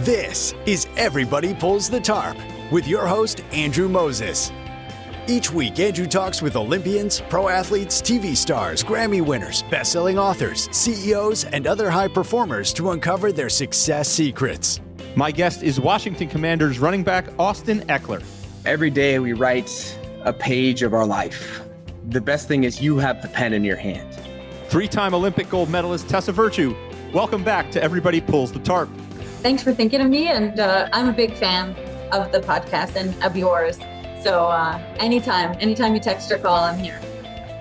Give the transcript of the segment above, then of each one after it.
This is Everybody Pulls the Tarp with your host, Andrew Moses. Each week, Andrew talks with Olympians, pro athletes, TV stars, Grammy winners, best-selling authors, CEOs, and other high performers to uncover their success secrets. My guest is Washington Commanders running back Austin Ekeler. Every day we write a page of our life. The best thing is you have the pen in your hand. Three-time Olympic gold medalist Tessa Virtue. Welcome back to Everybody Pulls the Tarp. Thanks for thinking of me, and I'm a big fan of the podcast and of yours. So anytime you text or call, I'm here.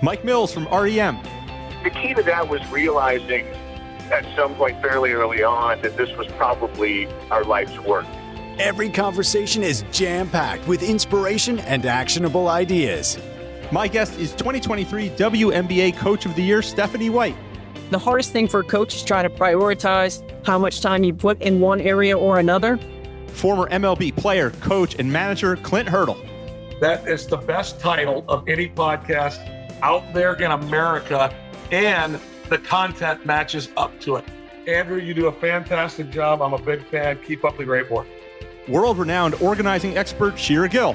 Mike Mills from REM. The key to that was realizing at some point fairly early on that this was probably our life's work. Every conversation is jam-packed with inspiration and actionable ideas. My guest is 2023 WNBA Coach of the Year, Stephanie White. The hardest thing for a coach is trying to prioritize how much time you put in one area or another. Former MLB player, coach, and manager Clint Hurdle. That is the best title of any podcast out there in America, and the content matches up to it. Andrew, you do a fantastic job. I'm a big fan. Keep up the great work. World-renowned organizing expert Shira Gill.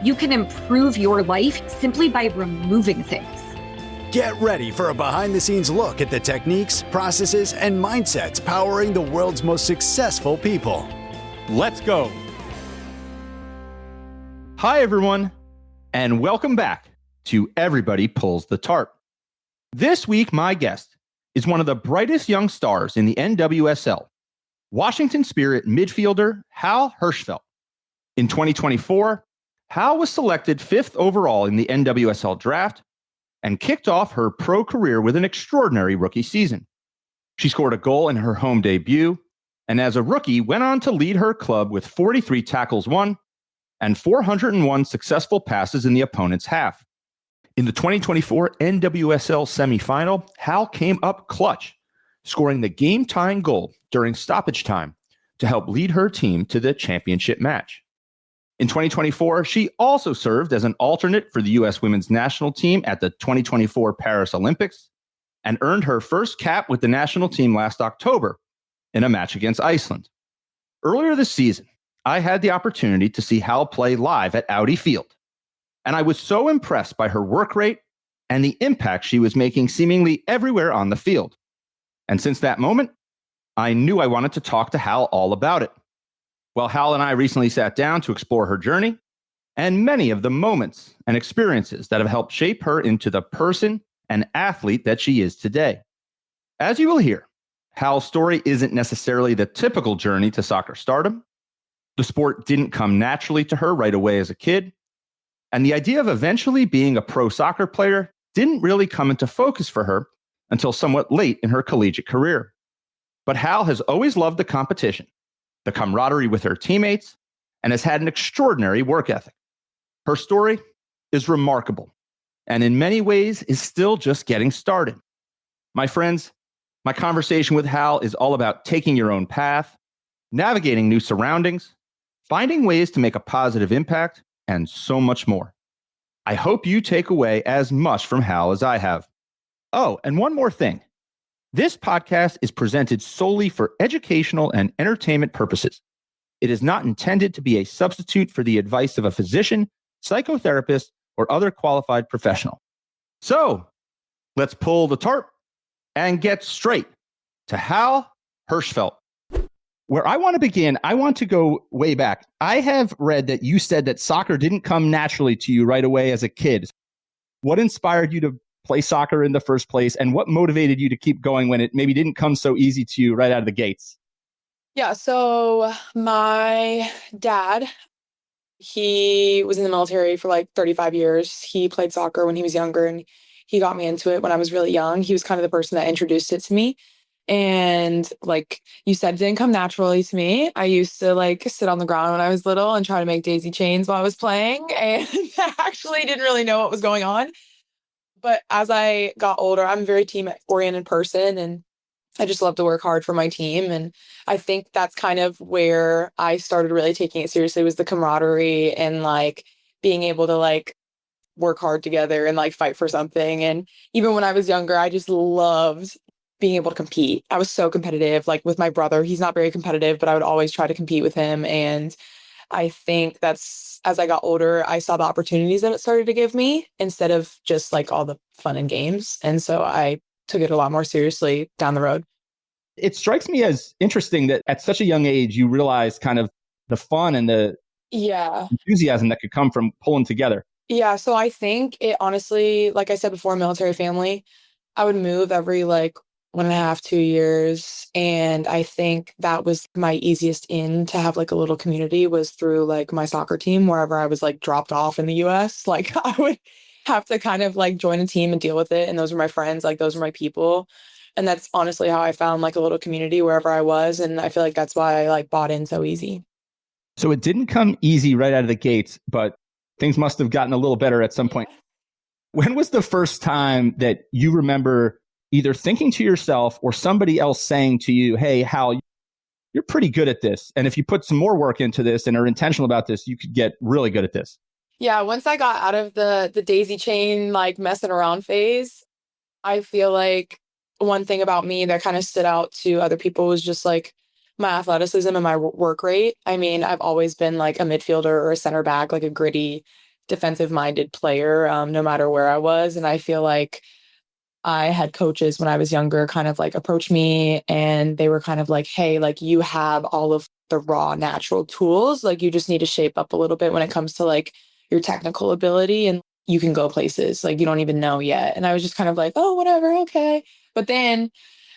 You can improve your life simply by removing things. Get ready for a behind-the-scenes look at the techniques, processes, and mindsets powering the world's most successful people. Let's go. Hi, everyone, and welcome back to Everybody Pulls the Tarp. This week, my guest is one of the brightest young stars in the NWSL, Washington Spirit midfielder Hal Hershfelt. In 2024, Hal was selected 5th overall in the NWSL draft and kicked off her pro career with an extraordinary rookie season. She scored a goal in her home debut, and as a rookie, went on to lead her club with 43 tackles won and 401 successful passes in the opponent's half. In the 2024 NWSL semifinal, Hal came up clutch, scoring the game-tying goal during stoppage time to help lead her team to the championship match. In 2024, she also served as an alternate for the U.S. women's national team at the 2024 Paris Olympics and earned her first cap with the national team last October in a match against Iceland. Earlier this season, I had the opportunity to see Hal play live at Audi Field, and I was so impressed by her work rate and the impact she was making seemingly everywhere on the field. And since that moment, I knew I wanted to talk to Hal all about it. Well, Hal and I recently sat down to explore her journey and many of the moments and experiences that have helped shape her into the person and athlete that she is today. As you will hear, Hal's story isn't necessarily the typical journey to soccer stardom. The sport didn't come naturally to her right away as a kid, and the idea of eventually being a pro soccer player didn't really come into focus for her until somewhat late in her collegiate career. But Hal has always loved the competition, the camaraderie with her teammates, and has had an extraordinary work ethic. Her story is remarkable, and in many ways is still just getting started. My friends, my conversation with Hal is all about taking your own path, navigating new surroundings, finding ways to make a positive impact, and so much more. I hope you take away as much from Hal as I have. Oh, and one more thing. This podcast is presented solely for educational and entertainment purposes. It is not intended to be a substitute for the advice of a physician, psychotherapist, or other qualified professional. So, let's pull the tarp and get straight to Hal Hershfelt. Where I want to begin, I want to go way back. I have read that you said that soccer didn't come naturally to you right away as a kid. What inspired you to play soccer in the first place, and what motivated you to keep going when it maybe didn't come so easy to you right out of the gates? Yeah, so my dad, he was in the military for like 35 years. He played soccer when he was younger, and he got me into it when I was really young. He was kind of the person that introduced it to me. And like you said, it didn't come naturally to me. I used to like sit on the ground when I was little and try to make daisy chains while I was playing, and I actually didn't really know what was going on. But as I got older, I'm a very team-oriented person, and I just love to work hard for my team. And I think that's kind of where I started really taking it seriously, was the camaraderie and like being able to like work hard together and like fight for something. And even when I was younger, I just loved being able to compete. I was so competitive, like with my brother. He's not very competitive, but I would always try to compete with him. And I think that's as I got older, I saw the opportunities that it started to give me instead of just like all the fun and games. And so I took it a lot more seriously down the road. It strikes me as interesting that at such a young age, you realize kind of the fun and the enthusiasm that could come from pulling together. Yeah. So I think it honestly, like I said before, military family, I would move every like 1.5, 2 years. And I think that was my easiest in to have like a little community was through like my soccer team, wherever I was like dropped off in the US. Like I would have to kind of like join a team and deal with it. And those were my friends, like those were my people. And that's honestly how I found like a little community wherever I was. And I feel like that's why I like bought in so easy. So it didn't come easy right out of the gates, but things must have gotten a little better at some point. When was the first time that you remember either thinking to yourself or somebody else saying to you, hey, Hal, you're pretty good at this. And if you put some more work into this and are intentional about this, you could get really good at this? Yeah, once I got out of the daisy chain, like messing around phase, I feel like one thing about me that kind of stood out to other people was just like my athleticism and my work rate. I mean, I've always been like a midfielder or a center back, like a gritty, defensive minded player, no matter where I was. And I feel like I had coaches when I was younger kind of like approach me and they were kind of like, hey, like you have all of the raw natural tools. Like you just need to shape up a little bit when it comes to like your technical ability and you can go places like you don't even know yet. And I was just kind of like, oh, whatever. Okay. But then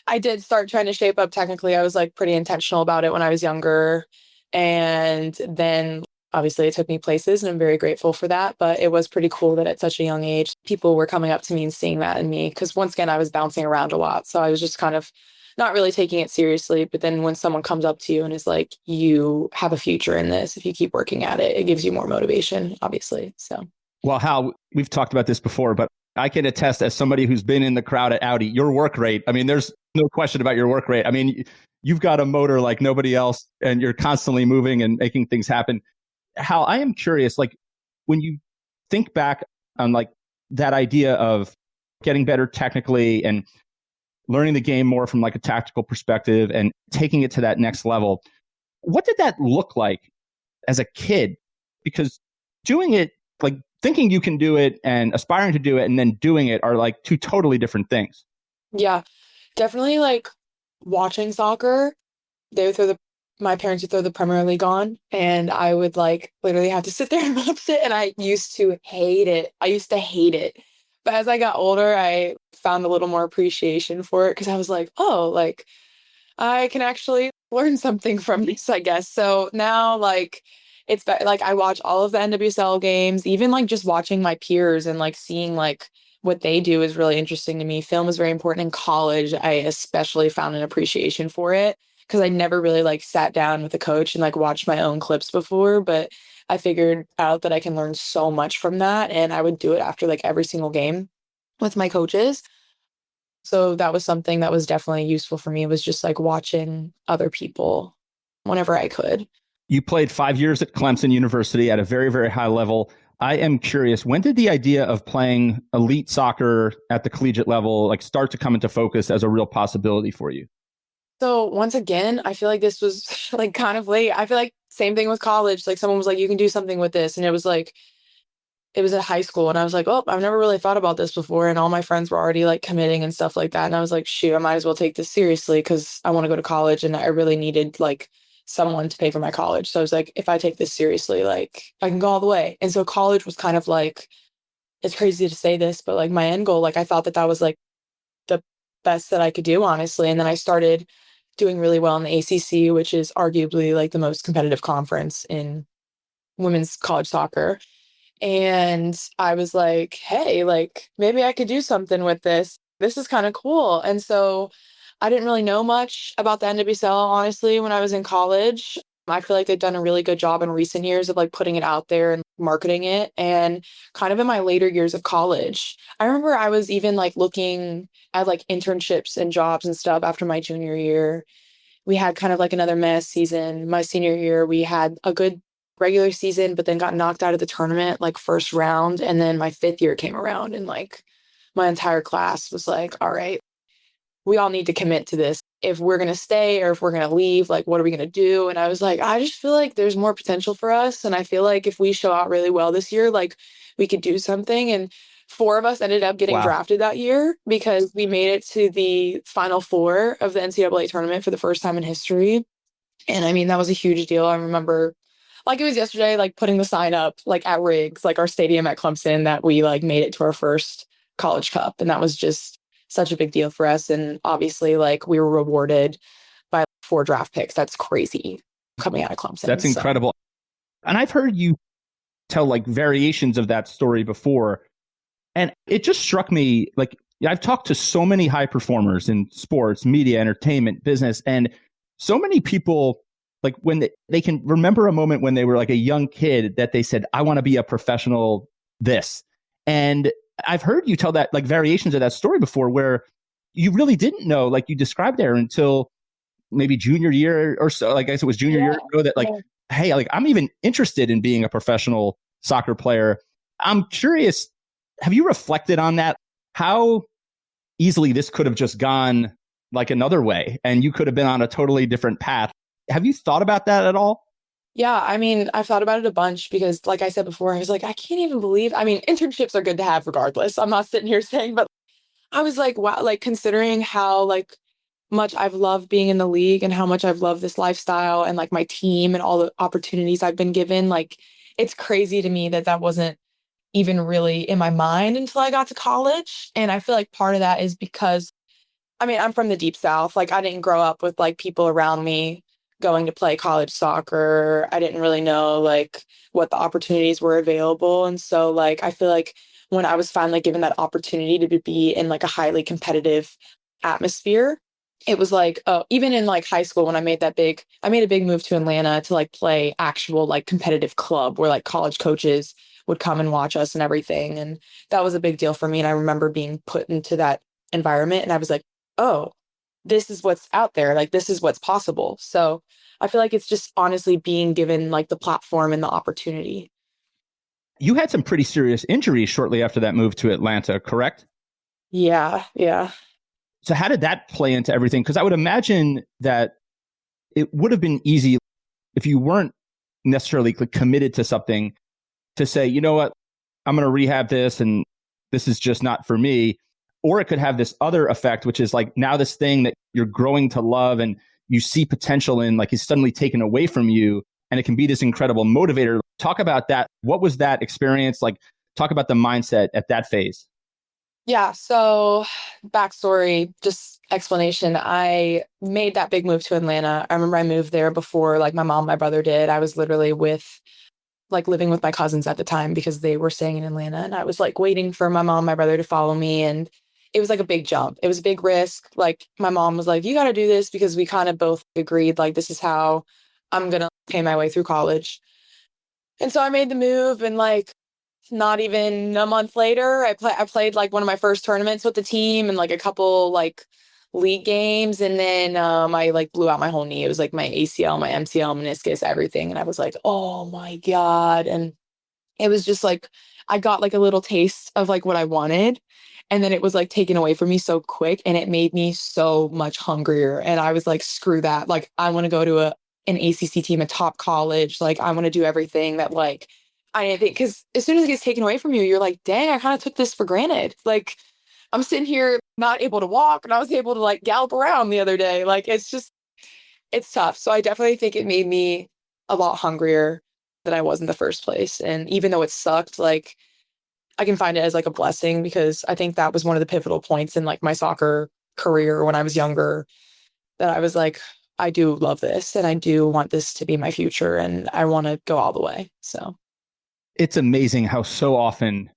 I did start trying to shape up technically. I was like pretty intentional about it when I was younger. And then obviously it took me places and I'm very grateful for that. But it was pretty cool that at such a young age, people were coming up to me and seeing that in me. Because once again, I was bouncing around a lot. So I was just kind of not really taking it seriously. But then when someone comes up to you and is like, you have a future in this, if you keep working at it, it gives you more motivation, obviously. So. Well, Hal, we've talked about this before, but I can attest as somebody who's been in the crowd at Audi, your work rate. I mean, there's no question about your work rate. I mean, you've got a motor like nobody else and you're constantly moving and making things happen. Hal, I am curious, like when you think back on like that idea of getting better technically and learning the game more from like a tactical perspective and taking it to that next level, what did that look like as a kid? Because doing it, like thinking you can do it and aspiring to do it and then doing it are like two totally different things. Yeah, definitely like watching soccer, my parents would throw the Premier League on and I would like literally have to sit there and watch it. And I used to hate it. I used to hate it. But as I got older, I found a little more appreciation for it because I was like, oh, like I can actually learn something from this, I guess. So now like like I watch all of the NWSL games, even like just watching my peers and like seeing like what they do is really interesting to me. Film is very important in college. I especially found an appreciation for it because I never really like sat down with a coach and like watched my own clips before, but I figured out that I can learn so much from that. And I would do it after like every single game with my coaches. So that was something that was definitely useful for me, was just like watching other people whenever I could. You played 5 years at Clemson University at a very, very high level. I am curious, when did the idea of playing elite soccer at the collegiate level like start to come into focus as a real possibility for you? So once again, I feel like this was like kind of late. I feel like same thing with college. Like someone was like, you can do something with this. And it was like, it was at high school. And I was like, oh, I've never really thought about this before. And all my friends were already like committing and stuff like that. And I was like, shoot, I might as well take this seriously because I want to go to college. And I really needed like someone to pay for my college. So I was like, if I take this seriously, like I can go all the way. And so college was kind of like, it's crazy to say this, but like my end goal, like I thought that was like the best that I could do, honestly. And then I started doing really well in the ACC, which is arguably like the most competitive conference in women's college soccer. And I was like, hey, like maybe I could do something with this. This is kind of cool. And so I didn't really know much about the NWSL, honestly, when I was in college. I feel like they've done a really good job in recent years of like putting it out there and marketing it. And kind of in my later years of college, I remember I was even like looking at like internships and jobs and stuff after my junior year. We had kind of like another mess season. My senior year, we had a good regular season, but then got knocked out of the tournament like first round. And then my 5th year came around and like my entire class was like, all right, we all need to commit to this. If we're going to stay or if we're going to leave, like, what are we going to do? And I was like, I just feel like there's more potential for us. And I feel like if we show out really well this year, like, we could do something. And 4 of us ended up getting drafted that year because we made it to the final 4 of the NCAA tournament for the first time in history. And I mean, that was a huge deal. I remember like it was yesterday, like putting the sign up like at Riggs, like our stadium at Clemson, that we like made it to our first college cup. And that was just such a big deal for us. And obviously like we were rewarded by 4 draft picks. That's crazy coming out of Clemson. That's incredible. And I've heard you tell like variations of that story before. And it just struck me, like, I've talked to so many high performers in sports, media, entertainment, business, and so many people, like when they can remember a moment when they were like a young kid that they said, I want to be a professional this. And I've heard you tell that like variations of that story before where you really didn't know, like you described there, until maybe junior year or so, like I guess it was junior year ago, that like, hey, like I'm even interested in being a professional soccer player. I'm curious, have you reflected on that? How easily this could have just gone like another way and you could have been on a totally different path. Have you thought about that at all? Yeah, I mean, I've thought about it a bunch because like I said before, I was like, I can't even believe, I mean, internships are good to have regardless. I'm not sitting here saying, but I was like, wow, like considering how like much I've loved being in the league and how much I've loved this lifestyle and like my team and all the opportunities I've been given, like it's crazy to me that that wasn't even really in my mind until I got to college. And I feel like part of that is because, I mean, I'm from the deep South. Like I didn't grow up with like people around me going to play college soccer. I didn't really know like what the opportunities were available. And so like, I feel like when I was finally given that opportunity to be in like a highly competitive atmosphere, it was like, oh, even in like high school when I made a big move to Atlanta to like play actual like competitive club where like college coaches would come and watch us and everything. And that was a big deal for me. And I remember being put into that environment and I was like, oh, this is what's out there. Like, this is what's possible. So I feel like it's just honestly being given like the platform and the opportunity. You had some pretty serious injuries shortly after that move to Atlanta, correct? Yeah. So how did that play into everything? Because I would imagine that it would have been easy if you weren't necessarily committed to something to say, you know what, I'm going to rehab this and this is just not for me. Or it could have this other effect, which is like now this thing that you're growing to love and you see potential in, like is suddenly taken away from you. And it can be this incredible motivator. Talk about that. What was that experience like? Talk about the mindset at that phase. Yeah. So backstory, just explanation. I made that big move to Atlanta. I remember I moved there before like my mom, my brother did. I was literally living with my cousins at the time because they were staying in Atlanta. And I was like waiting for my mom, my brother to follow me. And it was like a big jump. It was a big risk. Like my mom was like, you got to do this because we kind of both agreed, like, this is how I'm going to pay my way through college. And so I made the move and like, not even a month later, I played like one of my first tournaments with the team and like a couple like league games. And then I like blew out my whole knee. It was like my ACL, my MCL, meniscus, everything. And I was like, oh my God. And it was just like, I got like a little taste of like what I wanted. And then it was like taken away from me so quick. And it made me so much hungrier. And I was like, screw that. Like, I want to go to an ACC team, a top college. Like, I want to do everything that like, I didn't think, because as soon as it gets taken away from you, you're like, dang, I kind of took this for granted. Like, I'm sitting here not able to walk and I was able to like gallop around the other day. Like, it's tough. So I definitely think it made me a lot hungrier than I was in the first place. And even though it sucked, like, I can find it as like a blessing because I think that was one of the pivotal points in like my soccer career when I was younger, that I was like, I do love this and I do want this to be my future and I want to go all the way. So it's amazing how so often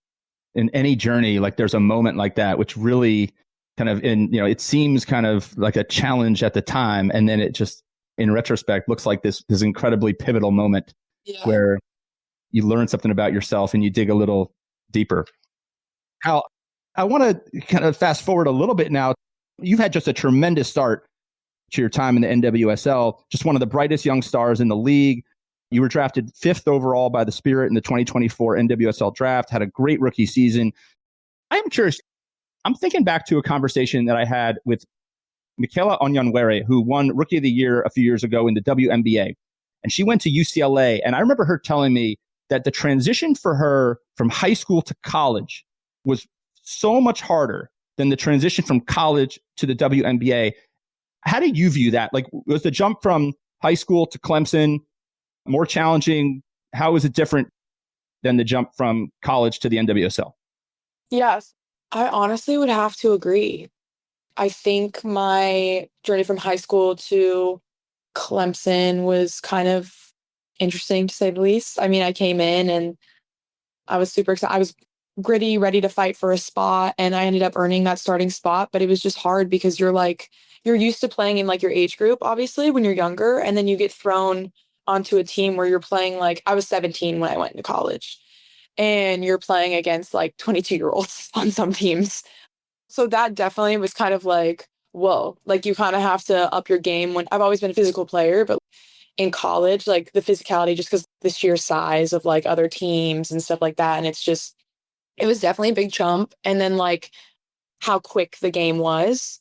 in any journey, like there's a moment like that, which really kind of it seems kind of like a challenge at the time. And then it just in retrospect looks like this incredibly pivotal moment where you learn something about yourself and you dig a little deeper. Hal, I want to kind of fast forward a little bit now. You've had just a tremendous start to your time in the NWSL, just one of the brightest young stars in the league. You were drafted 5th overall by the Spirit in the 2024 NWSL draft, had a great rookie season. I'm curious, I'm thinking back to a conversation that I had with Michaela Onyanwere, who won Rookie of the Year a few years ago in the WNBA. And she went to UCLA. And I remember her telling me that the transition for her from high school to college was so much harder than the transition from college to the WNBA. How do you view that? Like, was the jump from high school to Clemson more challenging? How is it different than the jump from college to the NWSL? Yes, I honestly would have to agree. I think my journey from high school to Clemson was kind of interesting, to say the least. I mean, I came in and I was super excited. I was gritty, ready to fight for a spot, and I ended up earning that starting spot. But it was just hard because you're used to playing in like your age group, obviously, when you're younger, and then you get thrown onto a team where you're playing like I was 17 when I went into college, and you're playing against like 22-year-olds on some teams. So that definitely was kind of like, whoa, like you kind of have to up your game. When I've always been a physical player, but in college, like the physicality, just because the sheer size of like other teams and stuff like that. And it was definitely a big jump. And then like how quick the game was.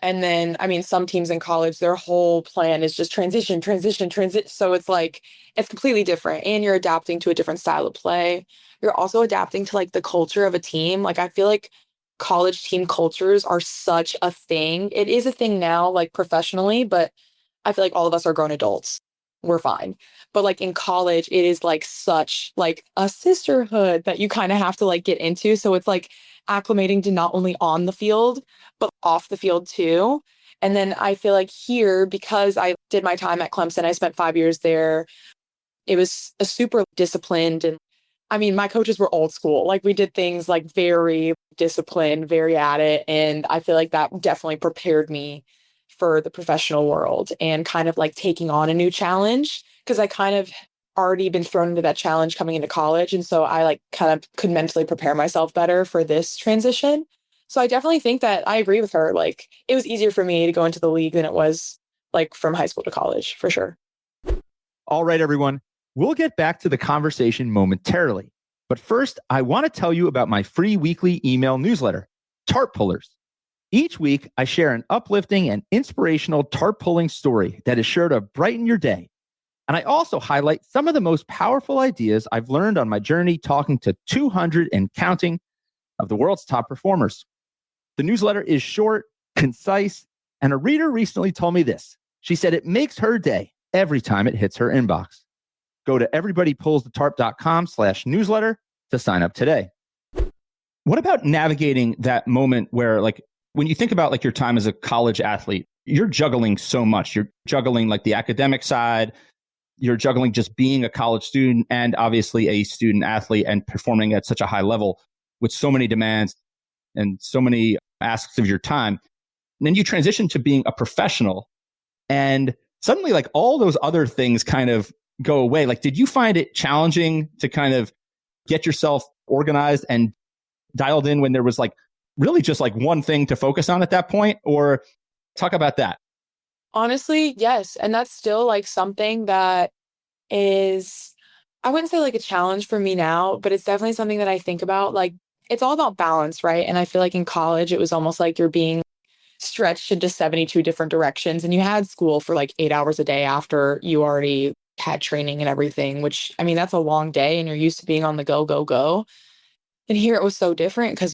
And then, I mean, some teams in college, their whole plan is just transition. So it's like, it's completely different. And you're adapting to a different style of play. You're also adapting to like the culture of a team. Like, I feel like college team cultures are such a thing. It is a thing now, like professionally, but I feel like all of us are grown adults. We're fine. But like in college, it is like such like a sisterhood that you kind of have to like get into. So it's like acclimating to not only on the field, but off the field too. And then I feel like here, because I did my time at Clemson, I spent 5 years there. It was a super disciplined, and I mean, my coaches were old school. Like we did things like very disciplined, very at it. And I feel like that definitely prepared me for the professional world and kind of like taking on a new challenge, because I kind of already been thrown into that challenge coming into college. And so I like kind of could mentally prepare myself better for this transition. So I definitely think that I agree with her. Like it was easier for me to go into the league than it was like from high school to college, for sure. All right, everyone. We'll get back to the conversation momentarily. But first, I want to tell you about my free weekly email newsletter, Tarp Pullers. Each week, I share an uplifting and inspirational tarp pulling story that is sure to brighten your day. And I also highlight some of the most powerful ideas I've learned on my journey talking to 200 and counting of the world's top performers. The newsletter is short, concise, and a reader recently told me this. She said it makes her day every time it hits her inbox. Go to everybodypullsthetarp.com/newsletter to sign up today. What about navigating that moment where, like, when you think about like your time as a college athlete, you're juggling so much. You're juggling like the academic side. You're juggling just being a college student and obviously a student athlete and performing at such a high level with so many demands and so many asks of your time. And then you transition to being a professional, and suddenly like all those other things kind of go away. Like, did you find it challenging to kind of get yourself organized and dialed in when there was like really just like one thing to focus on at that point? Or talk about that. Honestly, yes. And that's still like something that is, I wouldn't say like a challenge for me now, but it's definitely something that I think about. Like, it's all about balance, right? And I feel like in college, it was almost like you're being stretched into 72 different directions. And you had school for like 8 hours a day after you already had training and everything, which, I mean, that's a long day and you're used to being on the go, go, go. And here it was so different because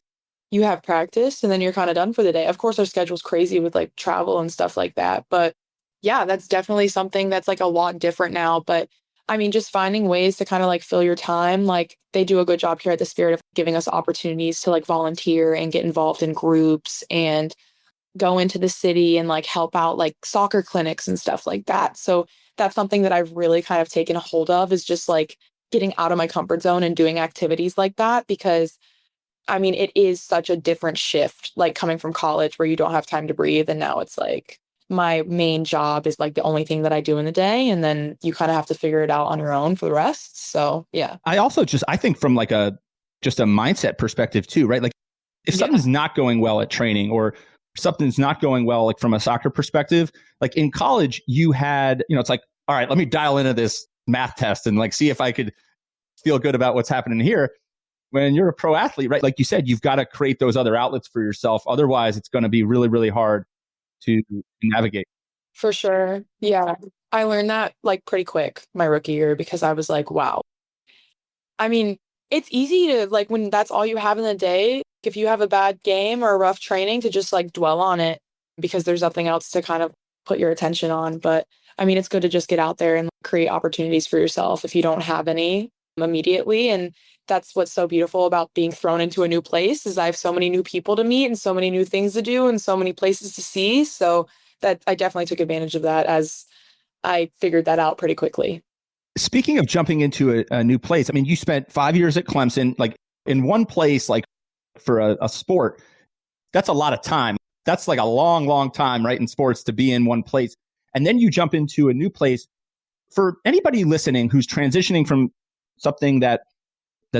you have practice and then you're kind of done for the day. Of course, our schedule's crazy with like travel and stuff like that. But yeah, that's definitely something that's like a lot different now. But I mean, just finding ways to kind of like fill your time. Like they do a good job here at the Spirit of giving us opportunities to like volunteer and get involved in groups and go into the city and like help out like soccer clinics and stuff like that. So that's something that I've really kind of taken a hold of, is just like getting out of my comfort zone and doing activities like that. Because I mean, it is such a different shift, like coming from college where you don't have time to breathe. And now it's like my main job is like the only thing that I do in the day. And then you kind of have to figure it out on your own for the rest. So, yeah. I also I think from like just a mindset perspective too, right? Like if something's not going well at training or something's not going well, like from a soccer perspective, like in college you had, it's like, all right, let me dial into this math test and like see if I could feel good about what's happening here. When you're a pro athlete, right? Like you said, you've got to create those other outlets for yourself. Otherwise, it's going to be really, really hard to navigate. For sure. Yeah. I learned that like pretty quick my rookie year because I was like, wow. I mean, it's easy to like when that's all you have in the day, if you have a bad game or a rough training to just like dwell on it because there's nothing else to kind of put your attention on. But I mean, it's good to just get out there and create opportunities for yourself if you don't have any immediately. And that's what's so beautiful about being thrown into a new place is I have so many new people to meet and so many new things to do and so many places to see. So that I definitely took advantage of that as I figured that out pretty quickly. Speaking of jumping into a new place, I mean, you spent 5 years at Clemson, like in one place, like for a sport, that's a lot of time. That's like a long, long time, right, in sports to be in one place. And then you jump into a new place. For anybody listening who's transitioning from something that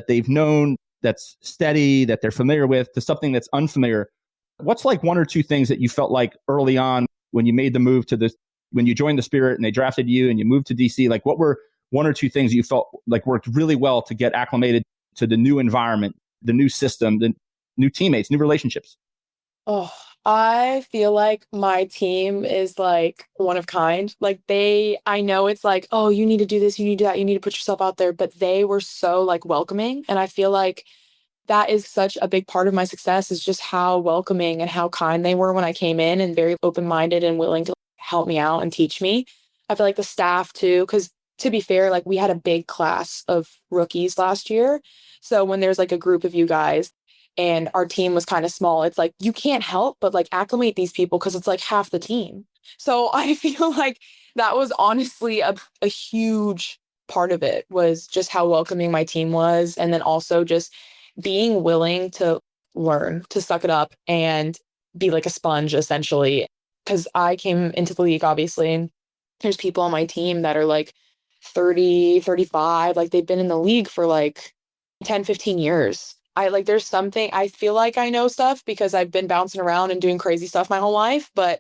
they've known, that's steady, that they're familiar with, to something that's unfamiliar, what's like one or two things that you felt like early on when you made the move to this, when you joined the Spirit and they drafted you and you moved to DC, like what were one or two things you felt like worked really well to get acclimated to the new environment, the new system, the new teammates, new relationships? Oh, I feel like my team is like one of kind. Like I know it's like, oh, you need to do this, you need to do that, you need to put yourself out there. But they were so like welcoming. And I feel like that is such a big part of my success is just how welcoming and how kind they were when I came in and very open-minded and willing to help me out and teach me. I feel like the staff too, because to be fair, like we had a big class of rookies last year. So when there's like a group of you guys and our team was kind of small, it's like you can't help but like acclimate these people because it's like half the team. So I feel like that was honestly a huge part of it was just how welcoming my team was. And then also just being willing to learn, to suck it up and be like a sponge essentially. Because I came into the league, obviously, and there's people on my team that are like 30, 35, like they've been in the league for like 10, 15 years. There's something, I feel like I know stuff because I've been bouncing around and doing crazy stuff my whole life, but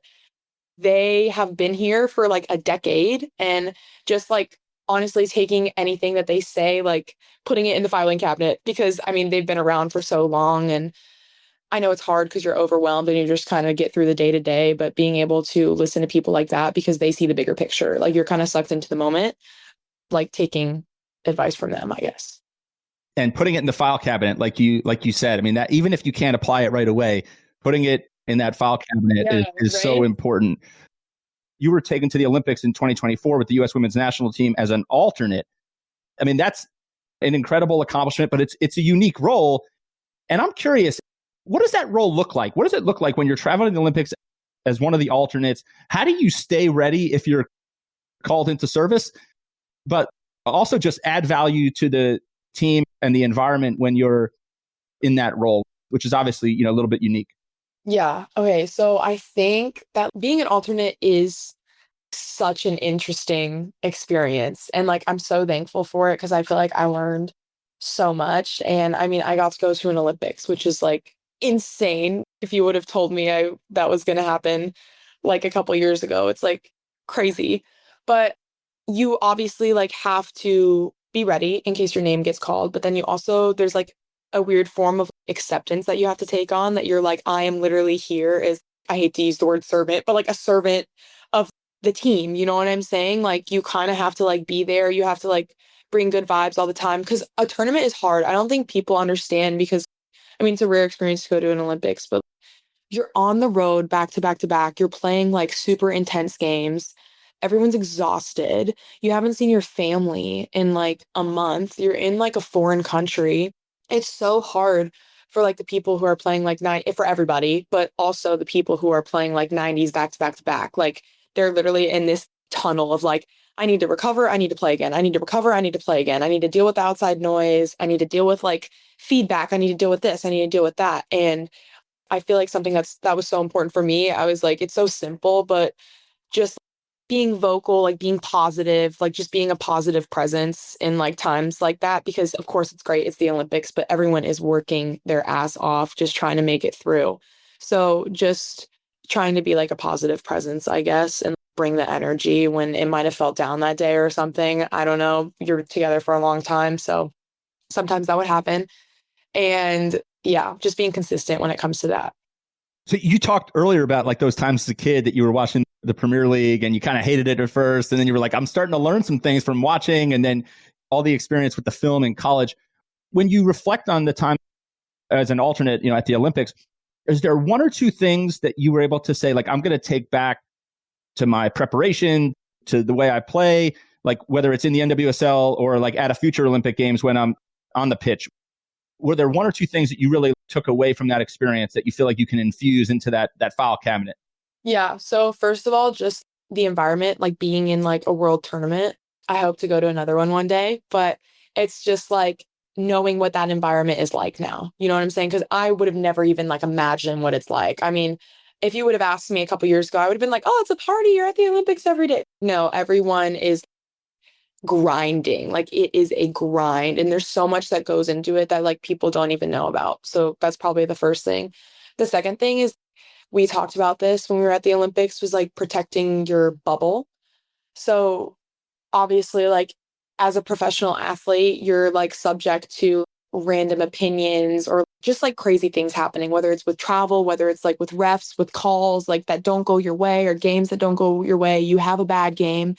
they have been here for like a decade and just like honestly taking anything that they say, like putting it in the filing cabinet because I mean, they've been around for so long and I know it's hard because you're overwhelmed and you just kind of get through the day to day, but being able to listen to people like that because they see the bigger picture, like you're kind of sucked into the moment, like taking advice from them, I guess. And putting it in the file cabinet, like you said, I mean, that even if you can't apply it right away, putting it in that file cabinet is right? So important. You were taken to the Olympics in 2024 with the U.S. women's national team as an alternate. I mean, that's an incredible accomplishment, but it's a unique role. And I'm curious, what does that role look like? What does it look like when you're traveling to the Olympics as one of the alternates? How do you stay ready if you're called into service, but also just add value to the team and the environment when you're in that role, which is obviously, a little bit unique? Yeah. Okay. So I think that being an alternate is such an interesting experience. And like, I'm so thankful for it because I feel like I learned so much. And I mean, I got to go to an Olympics, which is like insane. If you would have told me that was going to happen like a couple years ago, it's like crazy. But you obviously like have to be ready in case your name gets called. But then there's like a weird form of acceptance that you have to take on that you're like, I am literally here as, I hate to use the word servant, but like a servant of the team. You know what I'm saying? Like you kind of have to like be there. You have to like bring good vibes all the time because a tournament is hard. I don't think people understand because I mean, it's a rare experience to go to an Olympics, but you're on the road back to back to back. You're playing like super intense games. Everyone's exhausted. You haven't seen your family in like a month. You're in like a foreign country. It's so hard for like the people who are playing like for everybody, but also the people who are playing like 90s back to back to back. Like they're literally in this tunnel of like, I need to recover. I need to play again. I need to recover. I need to play again. I need to deal with the outside noise. I need to deal with like feedback. I need to deal with this. I need to deal with that. And I feel like something that was so important for me. I was like, it's so simple, but just being vocal, like being positive, like just being a positive presence in like times like that, because of course it's great. It's the Olympics, but everyone is working their ass off, just trying to make it through. So just trying to be like a positive presence, I guess, and bring the energy when it might have felt down that day or something. I don't know. You're together for a long time. So sometimes that would happen. And yeah, just being consistent when it comes to that. So you talked earlier about like those times as a kid that you were watching the Premier League and you kind of hated it at first. And then you were like, I'm starting to learn some things from watching, and then all the experience with the film in college. When you reflect on the time as an alternate, at the Olympics, is there one or two things that you were able to say, like, I'm going to take back to my preparation, to the way I play, like whether it's in the NWSL or like at a future Olympic Games when I'm on the pitch? Were there one or two things that you really took away from that experience that you feel like you can infuse into that file cabinet? Yeah. So first of all, just the environment, like being in like a world tournament. I hope to go to another one day, but it's just like knowing what that environment is like now. You know what I'm saying? Because I would have never even like imagined what it's like. I mean, if you would have asked me a couple years ago, I would have been like, oh, it's a party. You're at the Olympics every day. No, everyone is grinding. Like it is a grind. And there's so much that goes into it that like people don't even know about. So that's probably the first thing. The second thing is we talked about this when we were at the Olympics, was like protecting your bubble. So obviously, like as a professional athlete, you're like subject to random opinions or just like crazy things happening, whether it's with travel, whether it's like with refs, with calls like that don't go your way, or games that don't go your way. You have a bad game,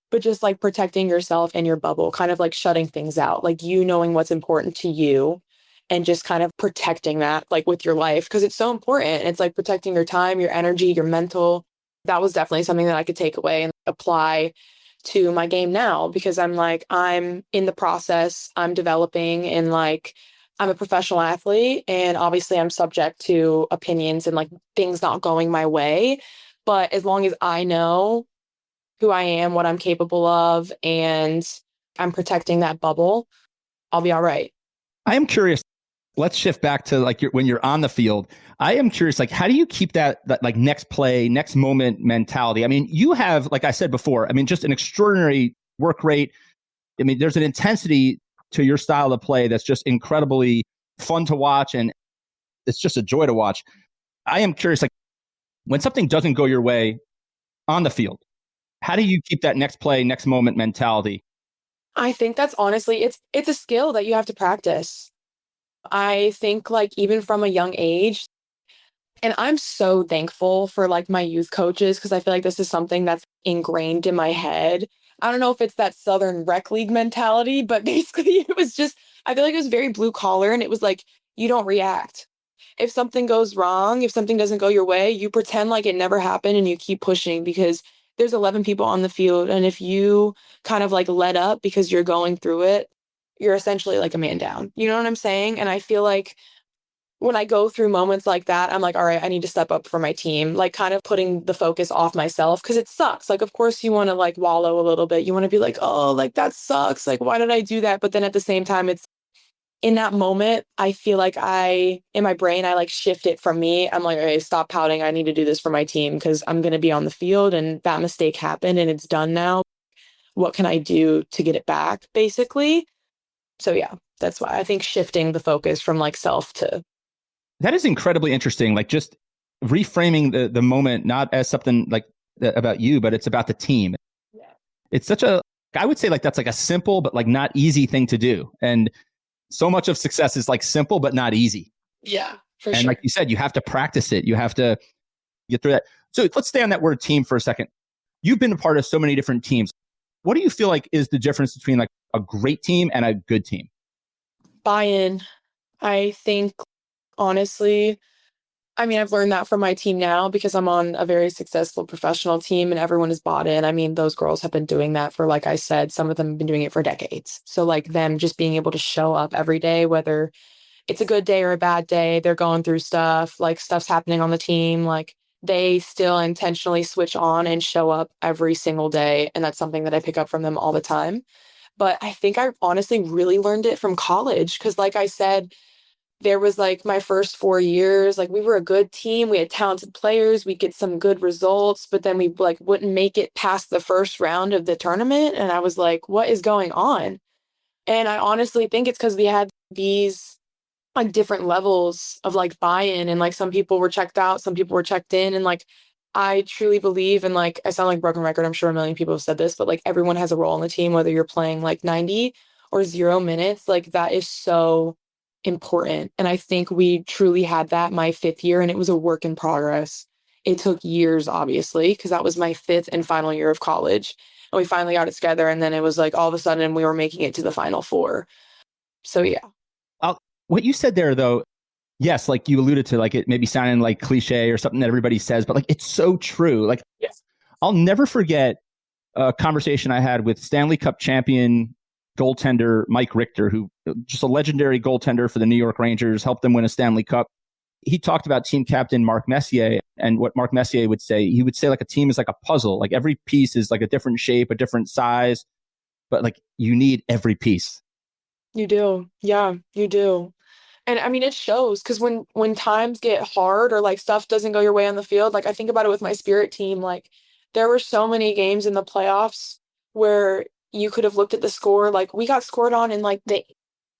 but just like protecting yourself and your bubble, kind of like shutting things out, like you knowing what's important to you and just kind of protecting that like with your life, because it's so important. It's like protecting your time, your energy, your mental. That was definitely something that I could take away and apply to my game now, because I'm like, I'm in the process, I'm developing, and like I'm a professional athlete, and obviously I'm subject to opinions and like things not going my way. But as long as I know who I am, what I'm capable of, and I'm protecting that bubble, I'll be all right. I am curious. Let's shift back to like when you're on the field. I am curious, like, how do you keep that like next play, next moment mentality? I mean, you have, like I said before, I mean, just an extraordinary work rate. I mean, there's an intensity to your style of play that's just incredibly fun to watch, and it's just a joy to watch. I am curious, like, when something doesn't go your way on the field, how do you keep that next play, next moment mentality? I think that's honestly, it's a skill that you have to practice. I think like even from a young age, and I'm so thankful for like my youth coaches, because I feel like this is something that's ingrained in my head. I don't know if it's that Southern rec league mentality, but basically it was just, I feel like it was very blue collar, and it was like, you don't react. If something goes wrong, if something doesn't go your way, you pretend like it never happened and you keep pushing, because there's 11 people on the field. And if you kind of like let up because you're going through it, you're essentially like a man down. You know what I'm saying? And I feel like when I go through moments like that, I'm like, all right, I need to step up for my team, like kind of putting the focus off myself, because it sucks. Like, of course, you want to like wallow a little bit. You want to be like, oh, like that sucks. Like, why did I do that? But then at the same time, it's in that moment, I feel like in my brain, I like shift it from me. I'm like, all right, stop pouting. I need to do this for my team, because I'm going to be on the field and that mistake happened and it's done now. What can I do to get it back, basically? So yeah, that's why I think shifting the focus from like self to. That is incredibly interesting. Like just reframing the moment, not as something like about you, but it's about the team. Yeah. It's such I would say like that's like a simple, but like not easy thing to do. And so much of success is like simple, but not easy. Yeah, for and sure. Like you said, you have to practice it. You have to get through that. So let's stay on that word team for a second. You've been a part of so many different teams. What do you feel like is the difference between like a great team and a good team? Buy-in. I think, honestly, I mean, I've learned that from my team now, because I'm on a very successful professional team and everyone is bought in. I mean, those girls have been doing that for, like I said, some of them have been doing it for decades. So like them just being able to show up every day, whether it's a good day or a bad day, they're going through stuff, like stuff's happening on the team, like they still intentionally switch on and show up every single day. And that's something that I pick up from them all the time. But I think I honestly really learned it from college, because like I said, there was like my first 4 years, like we were a good team. We had talented players. We get some good results, but then we like wouldn't make it past the first round of the tournament. And I was like, what is going on? And I honestly think it's because we had these like different levels of like buy-in, and like some people were checked out, some people were checked in. And like, I truly believe, and like, I sound like a broken record, I'm sure a million people have said this, but like everyone has a role in the team, whether you're playing like 90 or 0 minutes, like that is so important. And I think we truly had that my 5th year, and it was a work in progress. It took years, obviously, because that was my 5th and final year of college. And we finally got it together. And then it was like all of a sudden we were making it to the Final Four. So, yeah. What you said there, though, yes, like you alluded to, like it maybe sounding like cliche or something that everybody says, but like it's so true. Like, yes. I'll never forget a conversation I had with Stanley Cup champion goaltender Mike Richter, who just a legendary goaltender for the New York Rangers, helped them win a Stanley Cup. He talked about team captain Mark Messier, and what Mark Messier would say, he would say like a team is like a puzzle. Like every piece is like a different shape, a different size, but like you need every piece. You do. Yeah, you do. And I mean, it shows because when times get hard or like stuff doesn't go your way on the field, like I think about it with my Spirit team, like there were so many games in the playoffs where you could have looked at the score, like we got scored on in like the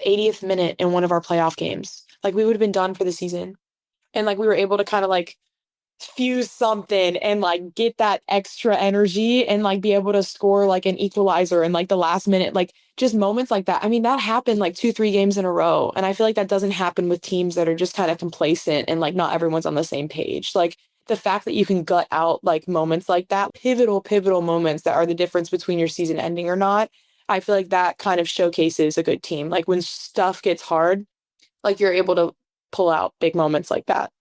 80th minute in one of our playoff games. Like we would have been done for the season. And like we were able to kind of like fuse something and like get that extra energy and like be able to score like an equalizer in like the last minute, like just moments like that. I mean, that happened like 2-3 games in a row. And I feel like that doesn't happen with teams that are just kind of complacent and like not everyone's on the same page. Like the fact that you can gut out like moments like that, pivotal moments that are the difference between your season ending or not. I feel like that kind of showcases a good team. Like when stuff gets hard, like you're able to pull out big moments like that.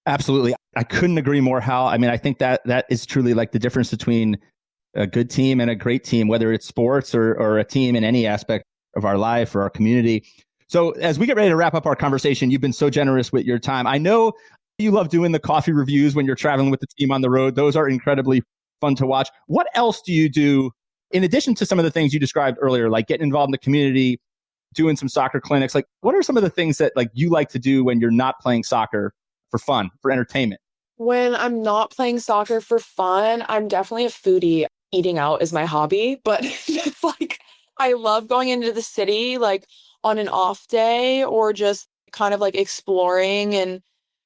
Absolutely. I couldn't agree more, Hal. I mean, I think that is truly like the difference between a good team and a great team, whether it's sports or a team in any aspect of our life or our community. So as we get ready to wrap up our conversation, you've been so generous with your time. I know you love doing the coffee reviews when you're traveling with the team on the road. Those are incredibly fun to watch. What else do you do in addition to some of the things you described earlier, like getting involved in the community, doing some soccer clinics? Like, what are some of the things that like you like to do when you're not playing soccer for fun, for entertainment? When I'm not playing soccer for fun, I'm definitely a foodie. Eating out is my hobby, but it's like I love going into the city like on an off day or just kind of like exploring. And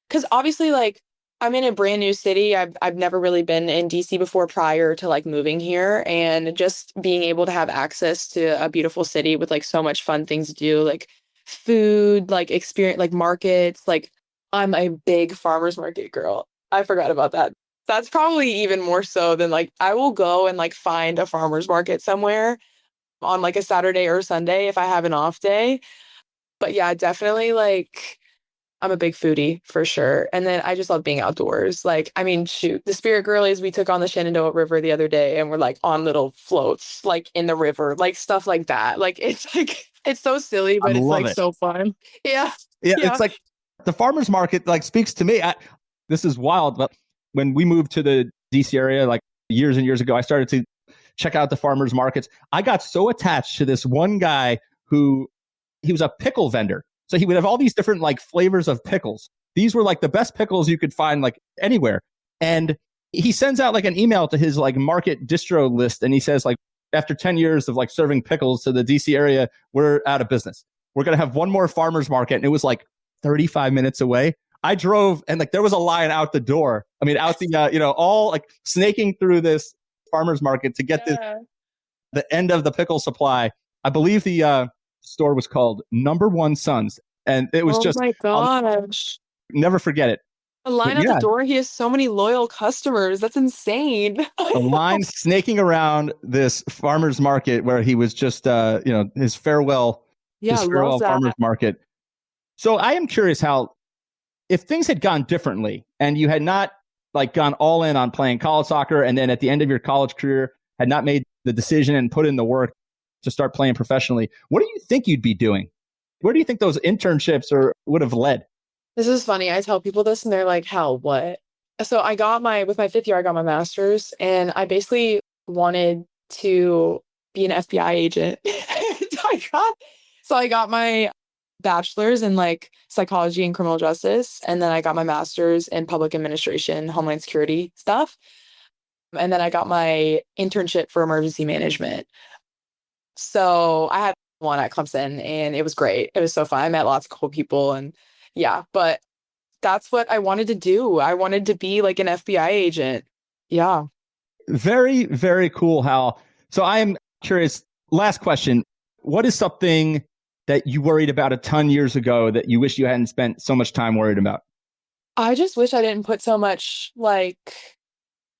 because obviously like I'm in a brand new city. I've never really been in DC before prior to like moving here, and just being able to have access to a beautiful city with like so much fun things to do, like food, like experience, like markets. Like I'm a big farmers market girl. I forgot about that. That's probably even more so than like I will go and like find a farmer's market somewhere on like a Saturday or Sunday if I have an off day. But yeah, definitely like I'm a big foodie for sure. And then I just love being outdoors. Like, I mean, shoot, the Spirit Girlies, we took on the Shenandoah River the other day and we're like on little floats, like in the river, like stuff like that. Like, it's so silly, but it's like so fun. Yeah. Yeah. It's like the farmer's market like speaks to me. This is wild, but when we moved to the DC area, like years and years ago, I started to check out the farmers markets. I got so attached to this one guy who he was a pickle vendor. So he would have all these different like flavors of pickles. These were like the best pickles you could find like anywhere. And he sends out like an email to his like market distro list. And he says like, after 10 years of like serving pickles to the DC area, we're out of business. We're going to have one more farmers market. And it was like 35 minutes away. I drove and like there was a line out the door. I mean, out the, all like snaking through this farmer's market to get the end of the pickle supply. I believe the store was called Number One Sons. And it was just, oh my gosh. Never forget it. A line out the door. He has so many loyal customers. That's insane. A line snaking around this farmer's market where he was just, his farewell. Yeah, his farewell farmer's market. So I am curious how, if things had gone differently and you had not like gone all in on playing college soccer, and then at the end of your college career had not made the decision and put in the work to start playing professionally, what do you think you'd be doing? Where do you think those internships would have led? This is funny. I tell people this and they're like, Hal, what? So with my 5th year, I got my master's, and I basically wanted to be an FBI agent. I got my bachelor's in like psychology and criminal justice. And then I got my master's in public administration, homeland security stuff. And then I got my internship for emergency management. So I had one at Clemson and it was great. It was so fun. I met lots of cool people and yeah, but that's what I wanted to do. I wanted to be like an FBI agent. Yeah. Very, very cool, Hal. So I am curious, last question. What is something that you worried about a ton years ago that you wish you hadn't spent so much time worried about? I just wish I didn't put so much, like,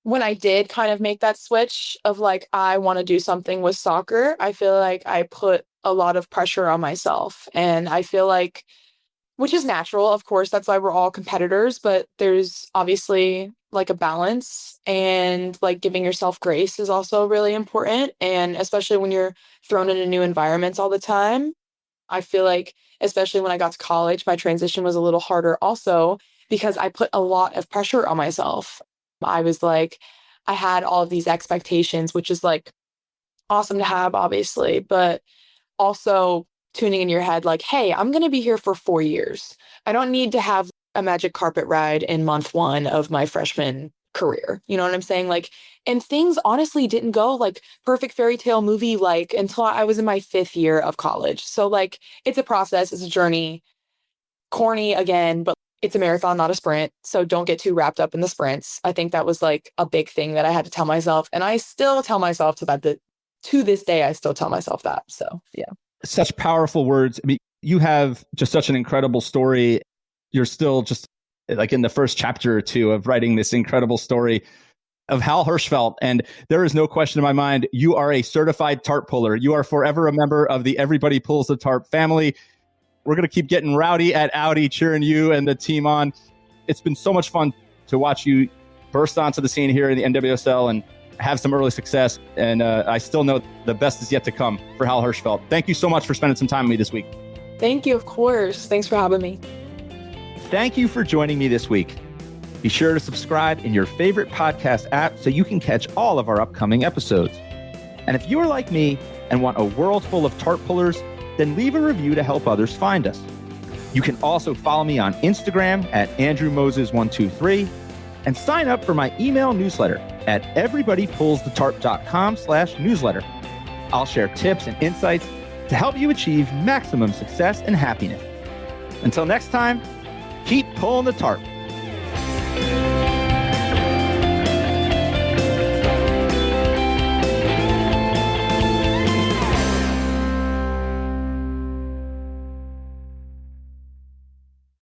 when I did kind of make that switch of like, I want to do something with soccer, I feel like I put a lot of pressure on myself. And I feel like, which is natural, of course, that's why we're all competitors, but there's obviously like a balance, and like giving yourself grace is also really important. And especially when you're thrown into new environments all the time, I feel like, especially when I got to college, my transition was a little harder also because I put a lot of pressure on myself. I was like, I had all of these expectations, which is like awesome to have, obviously, but also tuning in your head like, hey, I'm going to be here for 4 years. I don't need to have a magic carpet ride in month 1 of my freshman career. You know what I'm saying? Like, and things honestly didn't go like perfect fairy tale movie like until I was in my 5th year of college. So like, it's a process, it's a journey. Corny again, but it's a marathon, not a sprint. So don't get too wrapped up in the sprints. I think that was like a big thing that I had to tell myself. And I still tell myself to this day, I still tell myself that. So yeah. Such powerful words. I mean, you have just such an incredible story. You're still just like in the first chapter or two of writing this incredible story of Hal Hershfelt. And there is no question in my mind, you are a certified tarp puller. You are forever a member of the Everybody Pulls the Tarp family. We're going to keep getting rowdy at Audi, cheering you and the team on. It's been so much fun to watch you burst onto the scene here in the NWSL and have some early success. And I still know the best is yet to come for Hal Hershfelt. Thank you so much for spending some time with me this week. Thank you, of course. Thanks for having me. Thank you for joining me this week. Be sure to subscribe in your favorite podcast app so you can catch all of our upcoming episodes. And if you are like me and want a world full of tarp pullers, then leave a review to help others find us. You can also follow me on Instagram at AndrewMoses123 and sign up for my email newsletter at everybodypullsthetarp.com/newsletter. I'll share tips and insights to help you achieve maximum success and happiness. Until next time, keep pulling the tarp.